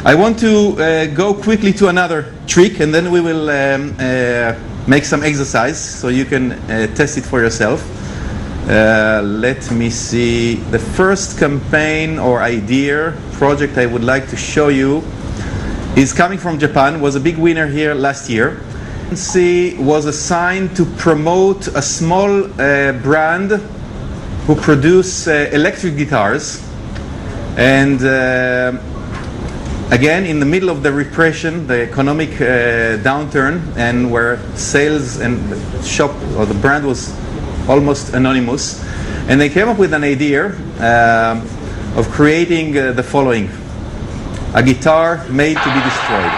I want to go quickly to another trick, and then we will make some exercise so you can test it for yourself. Let me see. The first campaign or idea project I would like to show you is coming from Japan. Was a big winner here last year. Agency was assigned to promote a small brand who produce electric guitars, and again, in the middle of the repression, the economic downturn, and where sales and the shop or the brand was almost anonymous, and they came up with an idea of creating the following: a guitar made to be destroyed.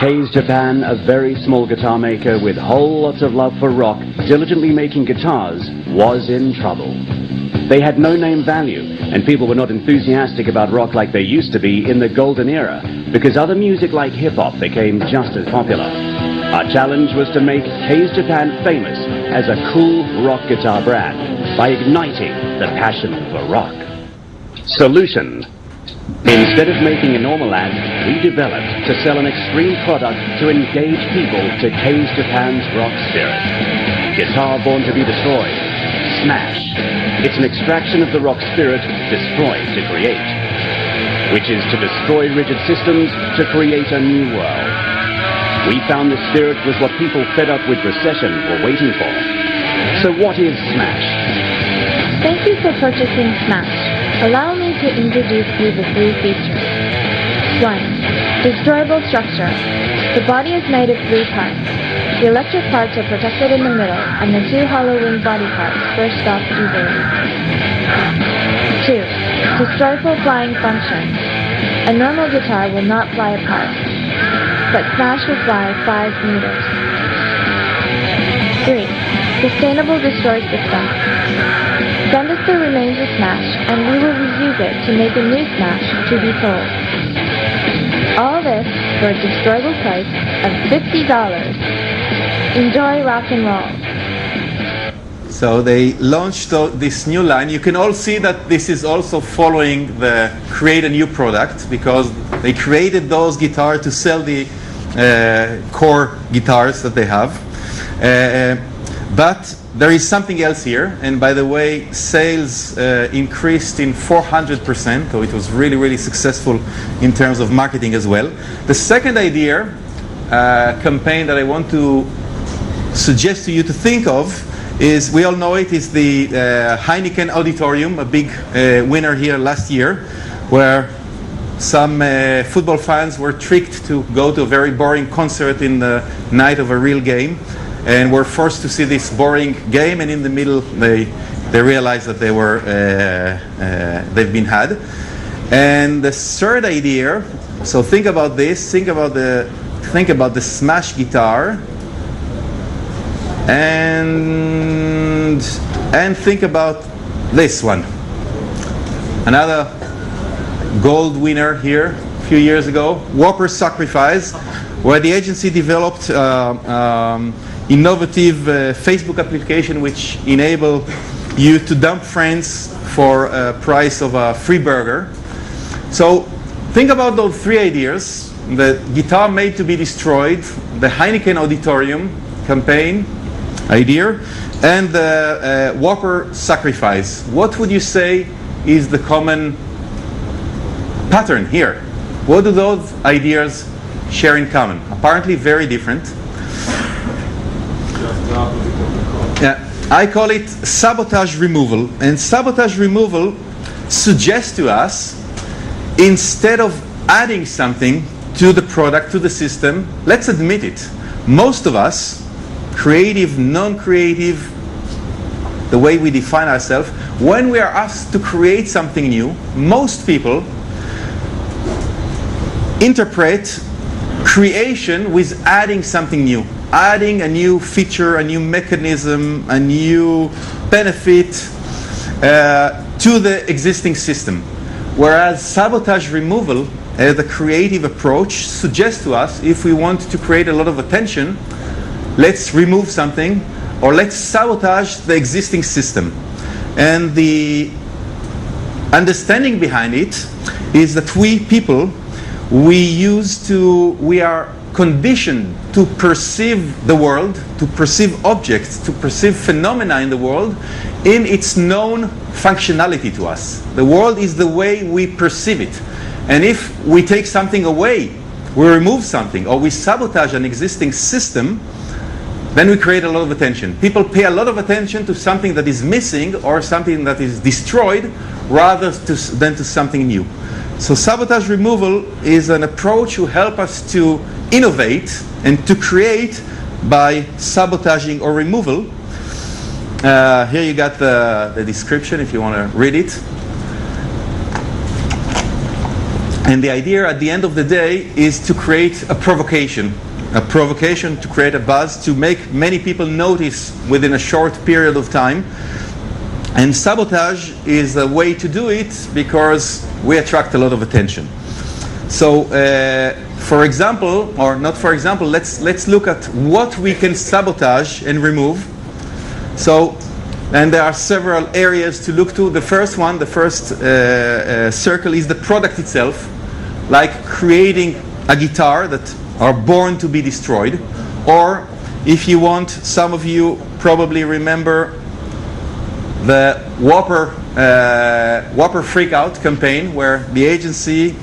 K's Japan, a very small guitar maker with whole lots of love for rock, diligently making guitars, was in trouble. They had no name value, and people were not enthusiastic about rock like they used to be in the golden era, because other music like hip-hop became just as popular. Our challenge was to make K's Japan famous as a cool rock guitar brand by igniting the passion for rock. Solution. Instead of making a normal ad, we developed to sell an extreme product to engage people to K's Japan's rock spirit. Guitar born to be destroyed. Smash. It's an extraction of the rock spirit, destroyed to create, which is to destroy rigid systems to create a new world. We found the spirit was what people fed up with recession were waiting for. So what is Smash? Thank you for purchasing Smash. Allow me to introduce you the 3 features. 1. Destroyable structure. The body is made of 3 parts. The electric parts are protected in the middle, and the 2 hollow wing body parts burst off easily. 2. Destroyable flying function. A normal guitar will not fly apart, but Smash will fly 5 meters. 3. Sustainable destroy system. Send us the remains of Smash, and we will reuse it to make a new Smash to be sold. All this for a destroyable price of $50. Enjoy rock and roll. So they launched this new line. You can all see that this is also following the create a new product, because they created those guitars to sell the core guitars that they have. But there is something else here, and by the way, sales increased in 400%, so it was really, really successful in terms of marketing as well. The second idea, campaign that I want to suggest to you to think of is, we all know it, is the Heineken Auditorium, a big winner here last year, where some football fans were tricked to go to a very boring concert in the night of a real game, and were forced to see this boring game, and in the middle they realized that they've been had. And the third idea, so think about this, think about the Smash guitar, and think about this one. Another gold winner here a few years ago, Whopper Sacrifice, where the agency developed innovative Facebook application which enable you to dump friends for a price of a free burger. So think about those 3 ideas: the guitar made to be destroyed, the Heineken Auditorium campaign idea, and the Whopper Sacrifice. What would you say is the common pattern here? What do those ideas share in common? Apparently very different. Yeah, I call it sabotage removal. And sabotage removal suggests to us, instead of adding something to the product, to the system, let's admit it, most of us, creative, non-creative, the way we define ourselves, when we are asked to create something new, most people interpret creation with adding something new, adding a new feature, a new mechanism, a new benefit to the existing system. Whereas sabotage removal, the creative approach, suggests to us, if we want to create a lot of attention, let's remove something, or let's sabotage the existing system. And the understanding behind it is that we are conditioned to perceive the world, to perceive objects, to perceive phenomena in the world in its known functionality to us. The world is the way we perceive it. And if we take something away, we remove something, or we sabotage an existing system, then we create a lot of attention. People pay a lot of attention to something that is missing or something that is destroyed rather than to something new. So sabotage removal is an approach to help us to innovate and to create by sabotaging or removal. Here you got the description if you want to read it. And the idea at the end of the day is to create a provocation to create a buzz, to make many people notice within a short period of time. And sabotage is a way to do it because we attract a lot of attention. So, for example, or not for example, let's look at what we can sabotage and remove. So, and there are several areas to look to. The first circle is the product itself, like creating a guitar that are born to be destroyed. Or, if you want, some of you probably remember the Whopper Freakout campaign, where the agency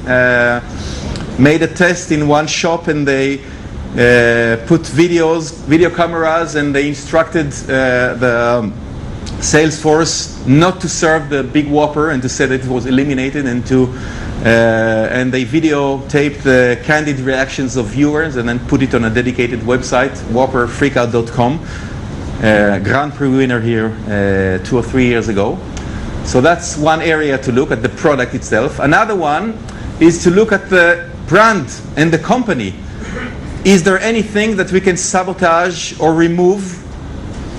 made a test in one shop, and they put video cameras, and they instructed the sales force not to serve the big Whopper and to say that it was eliminated, and and they videotaped the candid reactions of viewers and then put it on a dedicated website, whopperfreakout.com. Grand Prix winner here 2 or 3 years ago. So that's one area to look at, the product itself. Another one is to look at the brand and the company. Is there anything that we can sabotage or remove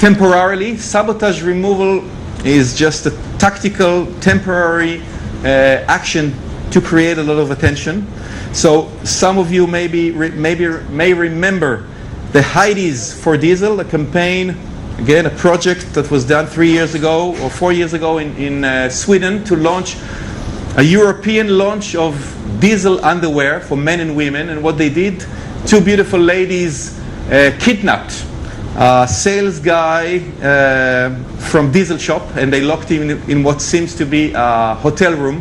temporarily? Sabotage removal is just a tactical, temporary action to create a lot of attention. So some of you may remember the Heidi's for Diesel, a campaign, again, a project that was done 3 years ago or 4 years ago in Sweden to launch a European launch of diesel underwear for men and women. And what they did, 2 beautiful ladies kidnapped a sales guy from diesel shop, and they locked him in what seems to be a hotel room.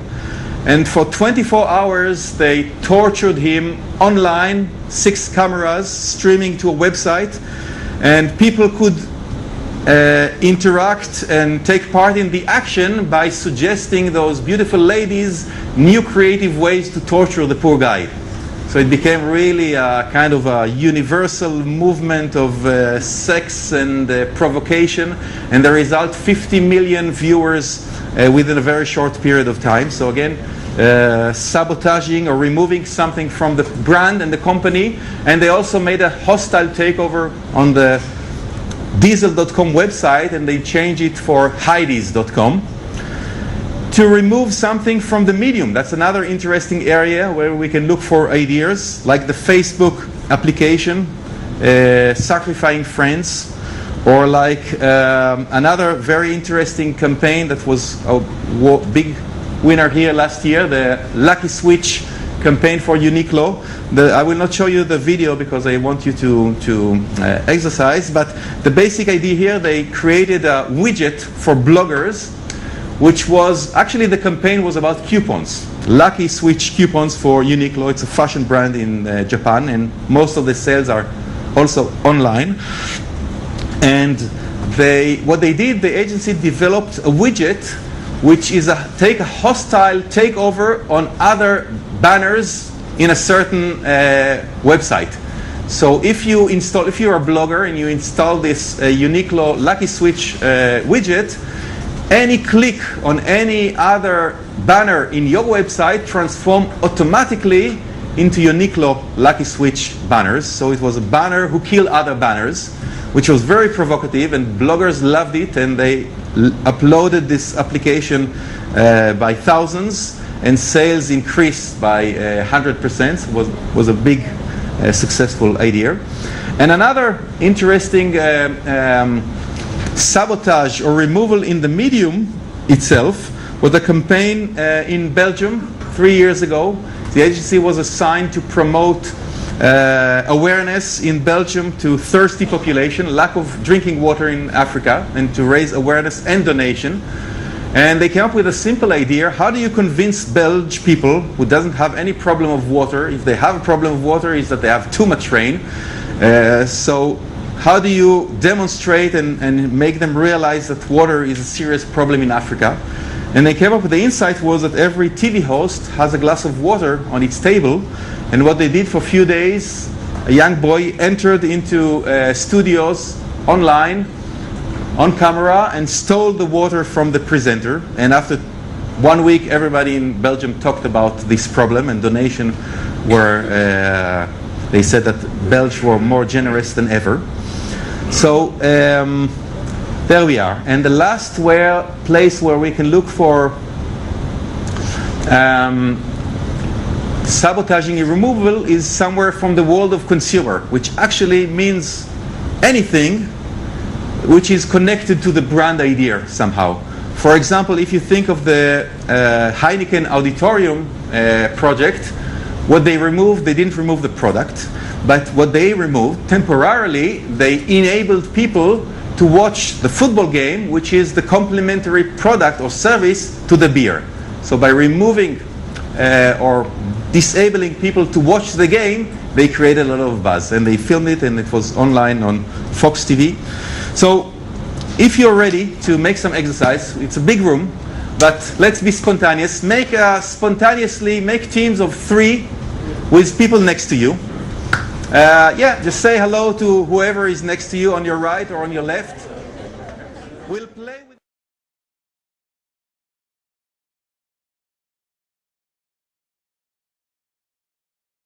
And for 24 hours, they tortured him online, 6 cameras streaming to a website, and people could interact and take part in the action by suggesting those beautiful ladies new creative ways to torture the poor guy. So it became really a kind of a universal movement of sex and provocation, and the result, 50 million viewers within a very short period of time. So again, sabotaging or removing something from the brand and the company. And they also made a hostile takeover on the diesel.com website, and they changed it for Heidi's.com. To remove something from the medium, that's another interesting area where we can look for ideas, like the Facebook application, Sacrificing Friends, or like another very interesting campaign that was a big winner here last year, the Lucky Switch campaign for Uniqlo. I will not show you the video because I want you to exercise, but the basic idea here, they created a widget for bloggers, which was, actually the campaign was about coupons. Lucky Switch coupons for Uniqlo. It's a fashion brand in Japan, and most of the sales are also online. And what they did, the agency developed a widget which is take a hostile takeover on other banners in a certain website. So if you're a blogger and you install this Uniqlo Lucky Switch widget, any click on any other banner in your website transform automatically into Uniqlo Lucky Switch banners. So it was a banner who killed other banners, which was very provocative, and bloggers loved it, and they uploaded this application by thousands, and sales increased by 100%. Was a big successful idea. And another interesting sabotage or removal in the medium itself was a campaign in Belgium 3 years ago. The agency was assigned to promote awareness in Belgium to thirsty population, lack of drinking water in Africa, and to raise awareness and donation. And they came up with a simple idea: how do you convince Belgian people who doesn't have any problem of water? If they have a problem of water, is that they have too much rain. So how do you demonstrate and make them realize that water is a serious problem in Africa? And they came up with the insight was that every TV host has a glass of water on its table. And what they did for a few days, a young boy entered into studios online, on camera, and stole the water from the presenter. And after 1 week, everybody in Belgium talked about this problem, and donation were, they said that Belgians were more generous than ever. So there we are. And the last place where we can look for sabotaging and removal is somewhere from the world of consumer, which actually means anything which is connected to the brand idea somehow. For example, if you think of the Heineken Auditorium project, what they removed, they didn't remove the product, but what they removed temporarily, they enabled people to watch the football game, which is the complementary product or service to the beer. So by removing or disabling people to watch the game, they created a lot of buzz, and they filmed it, and it was online on Fox TV. So if you're ready to make some exercise, it's a big room, but let's be spontaneous. Spontaneously make teams of 3 with people next to you. Just say hello to whoever is next to you on your right or on your left. We'll play with